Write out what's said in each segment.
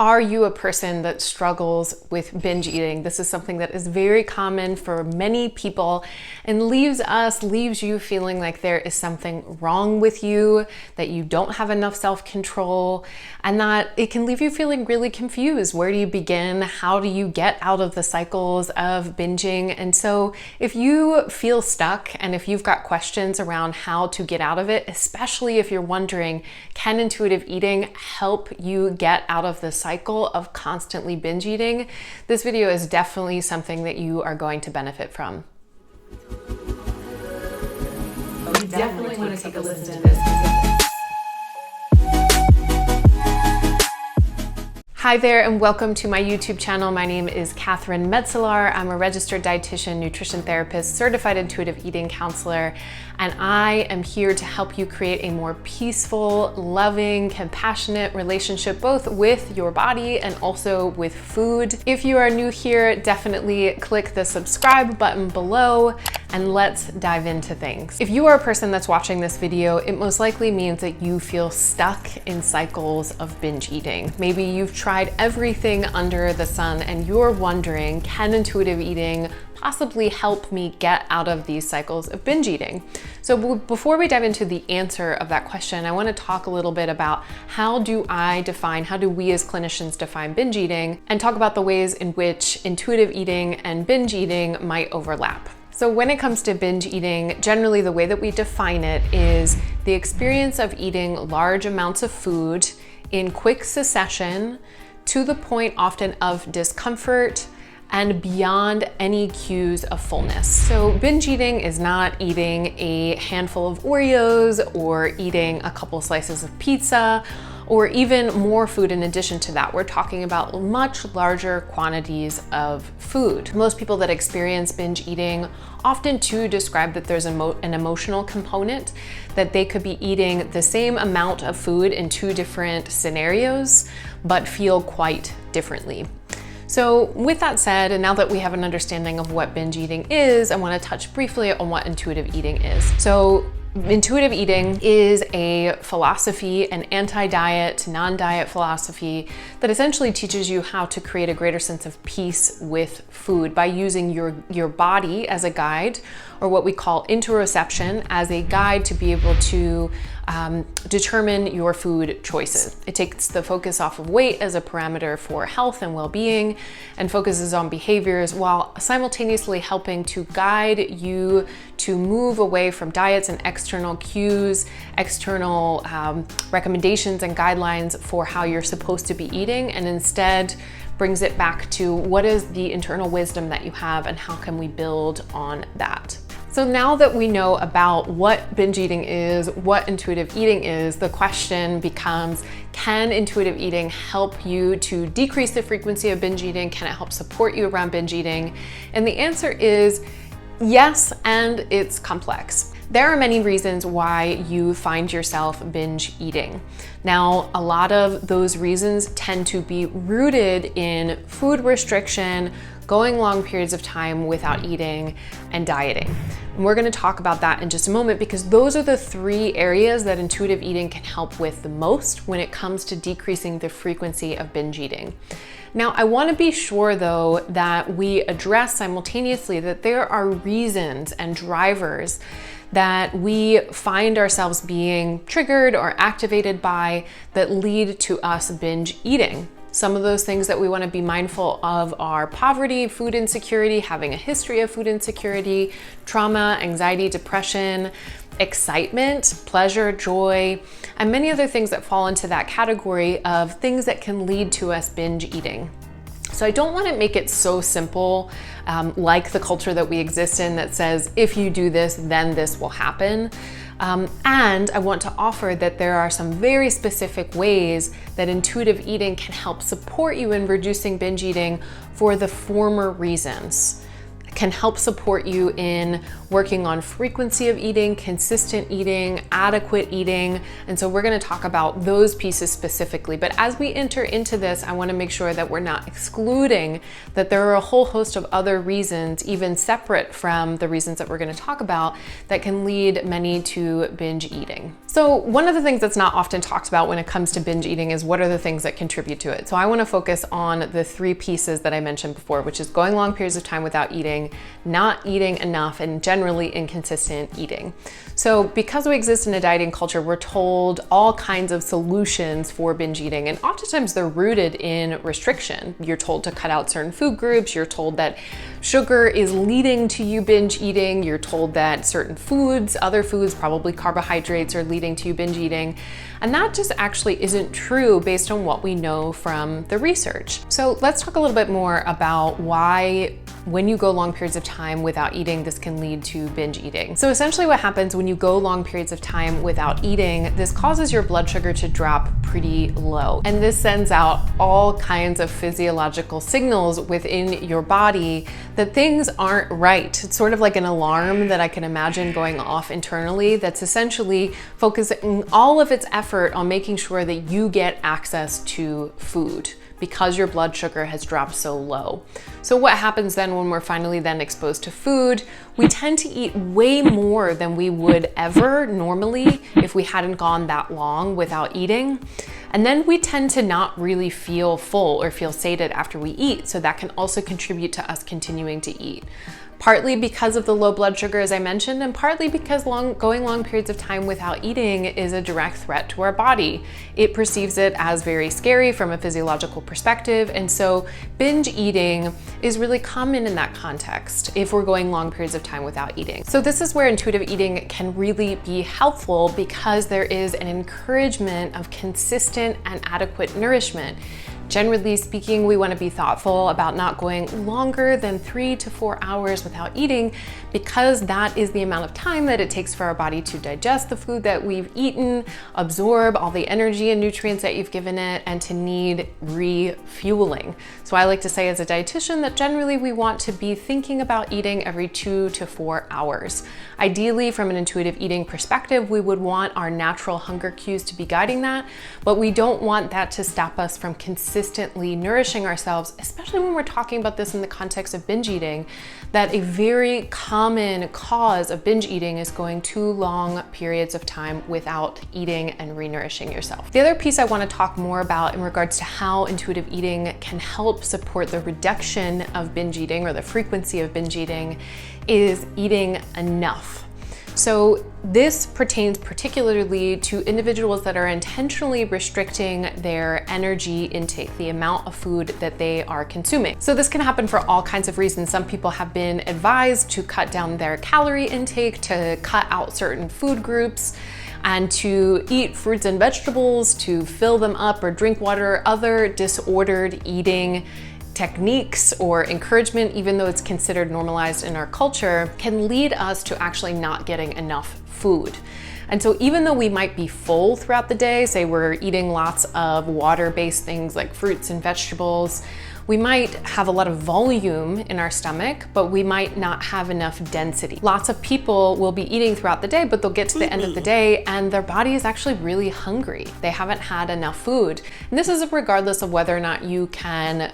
Are you a person that struggles with binge eating? This is something that is very common for many people and leaves you feeling like there is something wrong with you, that you don't have enough self-control, and that it can leave you feeling really confused. Where do you begin? How do you get out of the cycles of binging? And so if you feel stuck and if you've got questions around how to get out of it, especially if you're wondering, can intuitive eating help you get out of the cycle of constantly binge eating? This video is definitely something that you are going to benefit from. You definitely want to take a listen to this. Hi there and welcome to my YouTube channel. My name is Catherine Metzelar. I'm a registered dietitian, nutrition therapist, certified intuitive eating counselor, and I am here to help you create a more peaceful, loving, compassionate relationship both with your body and also with food. If you are new here, definitely click the subscribe button below and let's dive into things. If you are a person that's watching this video, it most likely means that you feel stuck in cycles of binge eating. Maybe you've tried everything under the sun and you're wondering, can intuitive eating possibly help me get out of these cycles of binge eating? So before we dive into the answer of that question, I want to talk a little bit about how do we as clinicians define binge eating, and talk about the ways in which intuitive eating and binge eating might overlap. So when it comes to binge eating, generally the way that we define it is the experience of eating large amounts of food in quick succession to the point often of discomfort and beyond any cues of fullness. So binge eating is not eating a handful of Oreos or eating a couple slices of pizza or even more food in addition to that. We're talking about much larger quantities of food. Most people that experience binge eating often too describe that there's an emotional component, that they could be eating the same amount of food in two different scenarios, but feel quite differently. So with that said, and now that we have an understanding of what binge eating is, I want to touch briefly on what intuitive eating is. So intuitive eating is a philosophy, an anti-diet, non-diet philosophy that essentially teaches you how to create a greater sense of peace with food by using your body as a guide, or what we call interoception as a guide to be able to determine your food choices. It takes the focus off of weight as a parameter for health and well-being and focuses on behaviors while simultaneously helping to guide you to move away from diets and external cues, external recommendations and guidelines for how you're supposed to be eating, and instead brings it back to what is the internal wisdom that you have and how can we build on that. So now that we know about what binge eating is, what intuitive eating is, the question becomes, can intuitive eating help you to decrease the frequency of binge eating? Can it help support you around binge eating? And the answer is yes, and it's complex. There are many reasons why you find yourself binge eating. Now, a lot of those reasons tend to be rooted in food restriction, going long periods of time without eating, and dieting. And we're going to talk about that in just a moment because those are the three areas that intuitive eating can help with the most when it comes to decreasing the frequency of binge eating. Now, I want to be sure though that we address simultaneously that there are reasons and drivers that we find ourselves being triggered or activated by that lead to us binge eating. Some of those things that we want to be mindful of are poverty, food insecurity, having a history of food insecurity, trauma, anxiety, depression, excitement, pleasure, joy, and many other things that fall into that category of things that can lead to us binge eating. So I don't want to make it so simple, like the culture that we exist in that says, if you do this, then this will happen. And I want to offer that there are some very specific ways that intuitive eating can help support you in reducing binge eating for the former reasons. can help support you in working on frequency of eating, consistent eating, adequate eating. And so we're going to talk about those pieces specifically. But as we enter into this, I want to make sure that we're not excluding that there are a whole host of other reasons, even separate from the reasons that we're going to talk about, that can lead many to binge eating. So one of the things that's not often talked about when it comes to binge eating is what are the things that contribute to it. So I want to focus on the three pieces that I mentioned before, which is going long periods of time without eating, not eating enough, and generally inconsistent eating. So because we exist in a dieting culture, we're told all kinds of solutions for binge eating, and oftentimes they're rooted in restriction. You're told to cut out certain food groups, you're told that sugar is leading to you binge eating, you're told that certain foods, other foods, probably carbohydrates, are leading to you binge eating. And that just actually isn't true based on what we know from the research. So let's talk a little bit more about why when you go long periods of time without eating, this can lead to binge eating. So essentially what happens when you go long periods of time without eating, this causes your blood sugar to drop pretty low. And this sends out all kinds of physiological signals within your body that things aren't right. It's sort of like an alarm that I can imagine going off internally that's essentially focusing all of its effort on making sure that you get access to food because your blood sugar has dropped so low. So what happens then when we're finally then exposed to food? We tend to eat way more than we would ever normally if we hadn't gone that long without eating. And then we tend to not really feel full or feel sated after we eat. So that can also contribute to us continuing to eat. Partly because of the low blood sugar, as I mentioned, and partly because going long periods of time without eating is a direct threat to our body. It perceives it as very scary from a physiological perspective, and so binge eating is really common in that context if we're going long periods of time without eating. So this is where intuitive eating can really be helpful because there is an encouragement of consistent and adequate nourishment. Generally speaking, we want to be thoughtful about not going longer than 3 to 4 hours without eating because that is the amount of time that it takes for our body to digest the food that we've eaten, absorb all the energy and nutrients that you've given it, and to need refueling. So I like to say as a dietitian that generally we want to be thinking about eating every 2 to 4 hours. Ideally, from an intuitive eating perspective, we would want our natural hunger cues to be guiding that, but we don't want that to stop us from consistently nourishing ourselves, especially when we're talking about this in the context of binge eating, that a very common cause of binge eating is going too long periods of time without eating and renourishing yourself. The other piece I want to talk more about in regards to how intuitive eating can help support the reduction of binge eating or the frequency of binge eating is eating enough. So this pertains particularly to individuals that are intentionally restricting their energy intake, the amount of food that they are consuming. So this can happen for all kinds of reasons. Some people have been advised to cut down their calorie intake, to cut out certain food groups, and to eat fruits and vegetables, to fill them up, or drink water. Other disordered eating techniques or encouragement, even though it's considered normalized in our culture, can lead us to actually not getting enough food. And so even though we might be full throughout the day, say we're eating lots of water-based things like fruits and vegetables, we might have a lot of volume in our stomach, but we might not have enough density. Lots of people will be eating throughout the day, but they'll get to the end of the day and their body is actually really hungry. They haven't had enough food. And this is regardless of whether or not you can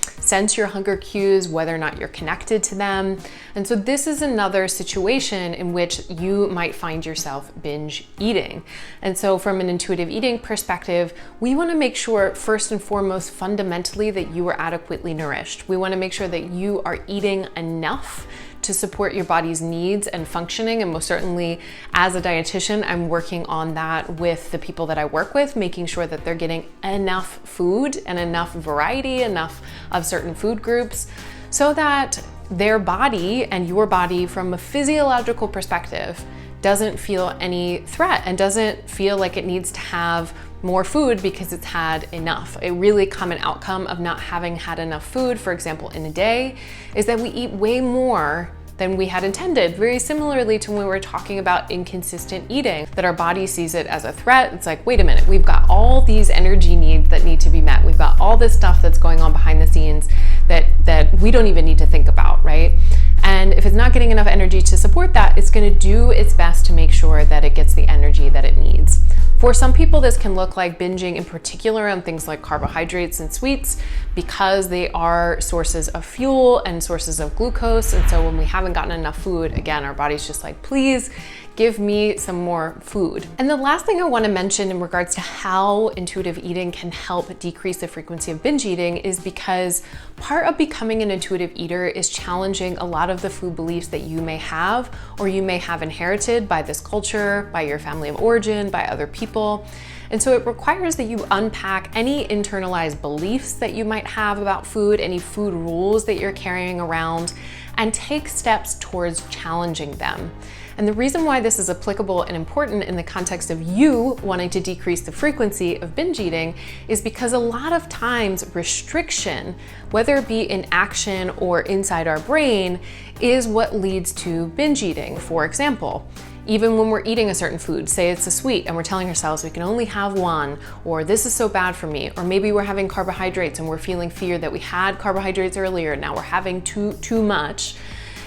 sense your hunger cues, whether or not you're connected to them. And so this is another situation in which you might find yourself binge eating. And so from an intuitive eating perspective, we want to make sure first and foremost, fundamentally, that you are adequately nourished. We want to make sure that you are eating enough to support your body's needs and functioning. And most certainly as a dietitian, I'm working on that with the people that I work with, making sure that they're getting enough food and enough variety, enough of certain food groups, so that their body and your body from a physiological perspective doesn't feel any threat and doesn't feel like it needs to have more food because it's had enough. A really common outcome of not having had enough food, for example, in a day, is that we eat way more than we had intended. Very similarly to when we were talking about inconsistent eating, that our body sees it as a threat. It's like, wait a minute, we've got all these energy needs that need to be met. We've got all this stuff that's going on behind the scenes that we don't even need to think about, right? And if it's not getting enough energy to support that, it's going to do its best to make sure that it gets the energy that it needs. For some people, this can look like binging, in particular on things like carbohydrates and sweets, because they are sources of fuel and sources of glucose. And so when we haven't gotten enough food, again, our body's just like, please give me some more food. And the last thing I want to mention in regards to how intuitive eating can help decrease the frequency of binge eating is because part of becoming an intuitive eater is challenging a lot of the food beliefs that you may have or you may have inherited by this culture, by your family of origin, by other people. And so it requires that you unpack any internalized beliefs that you might have about food, any food rules that you're carrying around, and take steps towards challenging them. And the reason why this is applicable and important in the context of you wanting to decrease the frequency of binge eating is because a lot of times restriction, whether it be in action or inside our brain, is what leads to binge eating. For example, even when we're eating a certain food, say it's a sweet and we're telling ourselves we can only have one, or this is so bad for me, or maybe we're having carbohydrates and we're feeling fear that we had carbohydrates earlier, now we're having too much.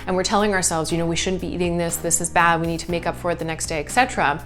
And we're telling ourselves, you know, we shouldn't be eating this, this is bad, we need to make up for it the next day, etc.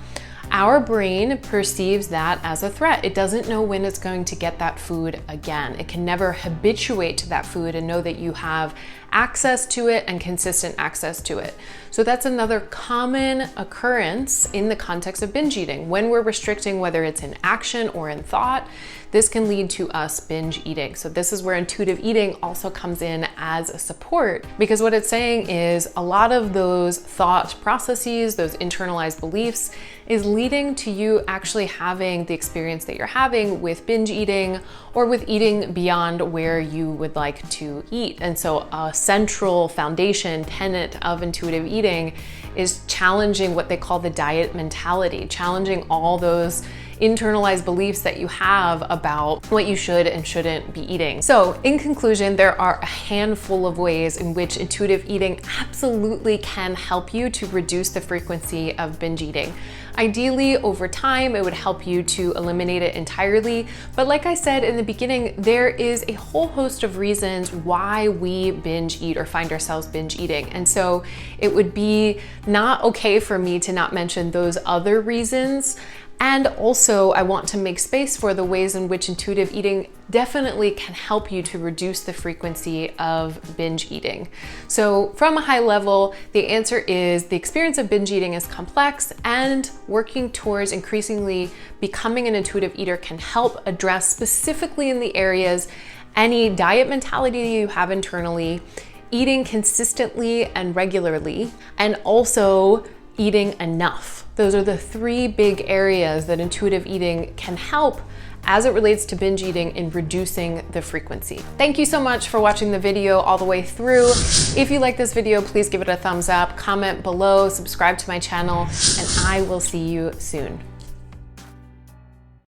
Our brain perceives that as a threat. It doesn't know when it's going to get that food again. It can never habituate to that food and know that you have access to it and consistent access to it. So that's another common occurrence in the context of binge eating. When we're restricting, whether it's in action or in thought, this can lead to us binge eating. So this is where intuitive eating also comes in as a support, because what it's saying is a lot of those thought processes, those internalized beliefs, is leading to you actually having the experience that you're having with binge eating or with eating beyond where you would like to eat. And so a central foundation tenet of intuitive eating is challenging what they call the diet mentality, challenging all those internalized beliefs that you have about what you should and shouldn't be eating. So in conclusion, there are a handful of ways in which intuitive eating absolutely can help you to reduce the frequency of binge eating. Ideally, over time, it would help you to eliminate it entirely. But like I said in the beginning, there is a whole host of reasons why we binge eat or find ourselves binge eating. And so it would be not okay for me to not mention those other reasons. And also, I want to make space for the ways in which intuitive eating definitely can help you to reduce the frequency of binge eating. So from a high level, the answer is the experience of binge eating is complex, and working towards increasingly becoming an intuitive eater can help address specifically in the areas any diet mentality you have internally, eating consistently and regularly, and also eating enough. Those are the three big areas that intuitive eating can help as it relates to binge eating in reducing the frequency. Thank you so much for watching the video all the way through. If you like this video, please give it a thumbs up, comment below, subscribe to my channel, and I will see you soon.